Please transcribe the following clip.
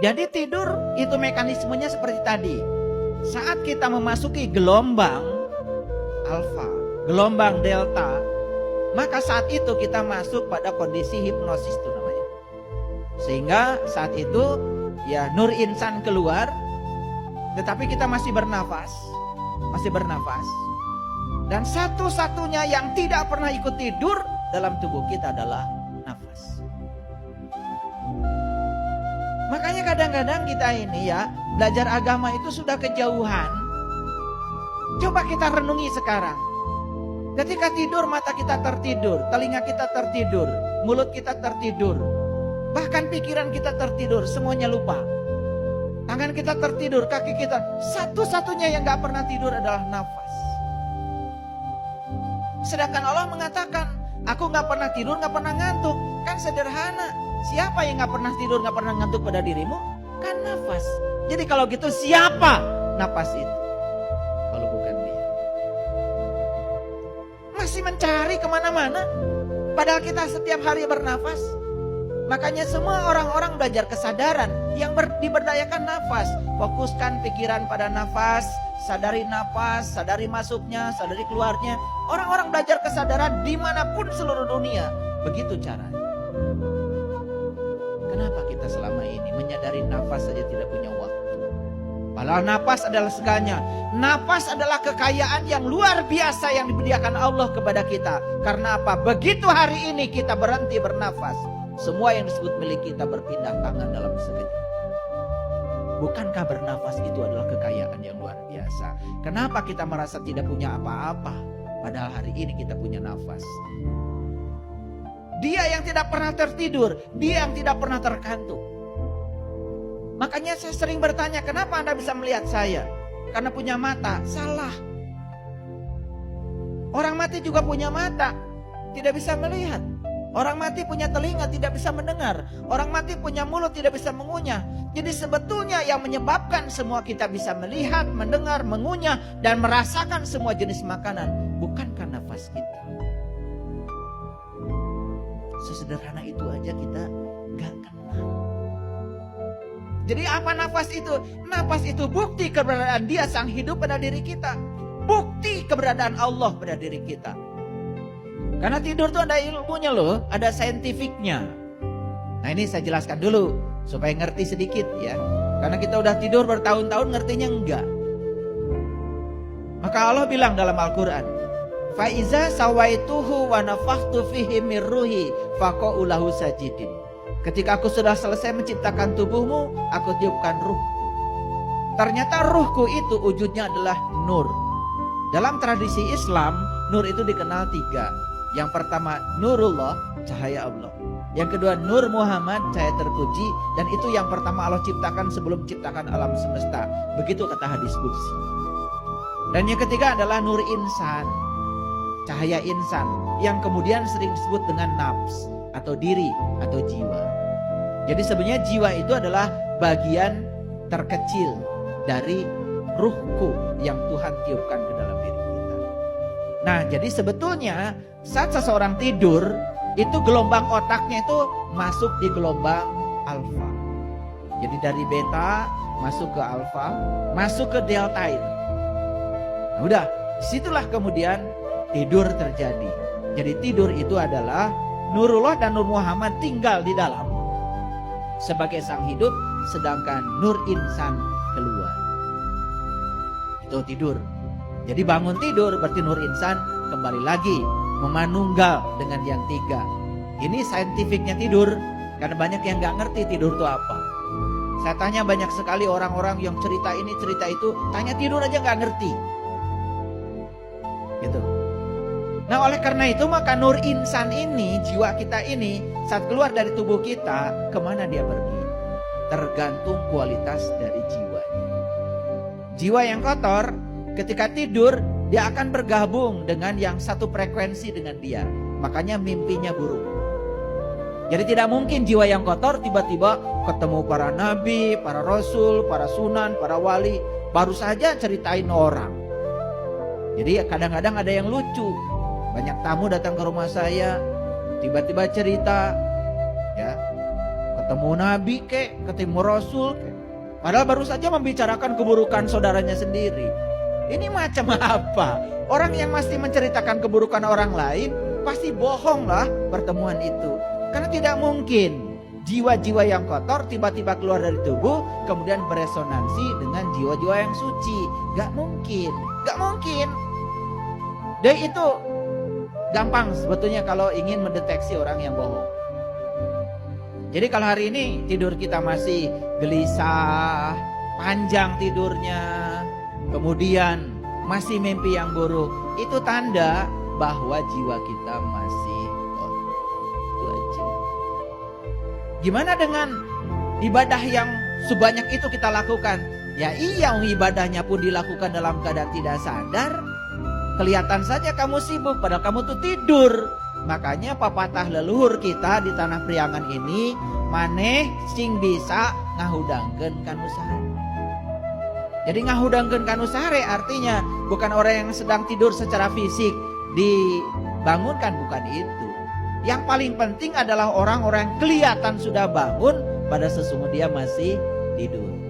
Jadi tidur itu mekanismenya seperti tadi. Saat kita memasuki gelombang alfa, gelombang delta, maka saat itu kita masuk pada kondisi hipnosis itu namanya. Sehingga saat itu ya nur insan keluar, tetapi kita masih bernafas. Masih bernafas. Dan satu-satunya yang tidak pernah ikut tidur dalam tubuh kita adalah nafas. Makanya kadang-kadang kita ini ya belajar agama itu sudah kejauhan. Coba kita renungi sekarang. Ketika tidur mata kita tertidur, telinga kita tertidur, mulut kita tertidur. Bahkan pikiran kita tertidur, semuanya lupa. Tangan kita tertidur, kaki kita. Satu-satunya yang gak pernah tidur adalah nafas. Sedangkan Allah mengatakan, aku gak pernah tidur, gak pernah ngantuk. Kan sederhana. Siapa yang gak pernah tidur, gak pernah ngantuk pada dirimu? Kan nafas. Jadi kalau gitu siapa nafas itu? Kalau bukan dia. Masih mencari kemana-mana. Padahal kita setiap hari bernafas. Makanya semua orang-orang belajar kesadaran yang diberdayakan nafas. Fokuskan pikiran pada nafas, sadari nafas, sadari masuknya, sadari keluarnya. Orang-orang belajar kesadaran dimanapun seluruh dunia. Begitu caranya. Kenapa kita selama ini menyadari nafas saja tidak punya waktu? Padahal nafas adalah segalanya. Nafas adalah kekayaan yang luar biasa yang diberikan Allah kepada kita. Karena apa? Begitu hari ini kita berhenti bernafas, semua yang disebut milik kita berpindah tangan dalam sekejap. Bukankah bernafas itu adalah kekayaan yang luar biasa? Kenapa kita merasa tidak punya apa-apa? Padahal hari ini kita punya nafas. Dia yang tidak pernah tertidur, dia yang tidak pernah terkantuk. Makanya saya sering bertanya, kenapa Anda bisa melihat saya? Karena punya mata. Salah. Orang mati juga punya mata, tidak bisa melihat. Orang mati punya telinga, tidak bisa mendengar. Orang mati punya mulut, tidak bisa mengunyah. Jadi sebetulnya yang menyebabkan semua kita bisa melihat, mendengar, mengunyah, dan merasakan semua jenis makanan, bukankah nafas kita? Sesederhana itu aja kita gak kenal. Jadi apa nafas itu? Nafas itu bukti keberadaan Dia sang hidup pada diri kita. Bukti keberadaan Allah pada diri kita. Karena tidur tuh ada ilmunya loh, ada saintifiknya. Nah ini saya jelaskan dulu supaya ngerti sedikit ya. Karena kita udah tidur bertahun-tahun ngertinya enggak. Maka Allah bilang dalam Al-Quran, Faiza sawaituhu wa nafakhtu fihi min ruhi faqa'u lahu sajidin. Ketika aku sudah selesai menciptakan tubuhmu, aku tiupkan ruh. Ternyata ruhku itu wujudnya adalah nur. Dalam tradisi Islam, nur itu dikenal 3. Yang pertama Nurullah, cahaya Allah. Yang kedua Nur Muhammad, cahaya terpuji. Dan itu yang pertama Allah ciptakan sebelum menciptakan alam semesta. Begitu kata hadis qudsi. Dan yang ketiga adalah Nur Insan, cahaya insan, yang kemudian sering disebut dengan nafs atau diri atau jiwa. Jadi sebenarnya jiwa itu adalah bagian terkecil dari ruhku yang Tuhan tiupkan ke dalam diri kita. Nah jadi sebetulnya saat seseorang tidur, itu gelombang otaknya itu masuk di gelombang alfa. Jadi dari beta masuk ke alfa, masuk ke delta itu. Nah udah, disitulah kemudian tidur terjadi. Jadi tidur itu adalah Nurullah dan Nur Muhammad tinggal di dalam sebagai sang hidup, sedangkan Nur Insan keluar. Itu tidur. Jadi bangun tidur berarti Nur Insan kembali lagi memanunggal dengan yang 3. Ini saintifiknya tidur. Karena banyak yang gak ngerti tidur itu apa. Saya tanya banyak sekali orang-orang yang cerita ini cerita itu, tanya tidur aja gak ngerti. Gitu. Nah oleh karena itu maka Nur Insan ini, jiwa kita ini, saat keluar dari tubuh kita, kemana dia pergi? Tergantung kualitas dari jiwanya. Jiwa yang kotor ketika tidur, dia akan bergabung dengan yang satu frekuensi dengan dia. Makanya mimpinya buruk. Jadi tidak mungkin jiwa yang kotor tiba-tiba ketemu para nabi, para rasul, para sunan, para wali, baru saja ceritain orang. Jadi kadang-kadang ada yang lucu. Banyak tamu datang ke rumah saya, tiba-tiba cerita, ya, ketemu nabi kek, ketemu rasul kek. Padahal baru saja membicarakan keburukan saudaranya sendiri. Ini macam apa? Orang yang masih menceritakan keburukan orang lain pasti bohong lah pertemuan itu. Karena tidak mungkin jiwa-jiwa yang kotor tiba-tiba keluar dari tubuh kemudian beresonansi dengan jiwa-jiwa yang suci. Gak mungkin, gak mungkin. Dan itu gampang sebetulnya kalau ingin mendeteksi orang yang bohong. Jadi kalau hari ini tidur kita masih gelisah, panjang tidurnya, kemudian masih mimpi yang buruk, itu tanda bahwa jiwa kita masih kotor. Itu aja. Gimana dengan ibadah yang sebanyak itu kita lakukan? Ya iya, ibadahnya pun dilakukan dalam keadaan tidak sadar. Kelihatan saja kamu sibuk, padahal kamu tuh tidur. Makanya papatah leluhur kita di tanah Priangan ini, maneh sing bisa ngahudangkeun kanu sare. Jadi ngahudangkeun kanu sare artinya bukan orang yang sedang tidur secara fisik dibangunkan, bukan itu. Yang paling penting adalah orang-orang yang kelihatan sudah bangun pada sesungguhnya dia masih tidur.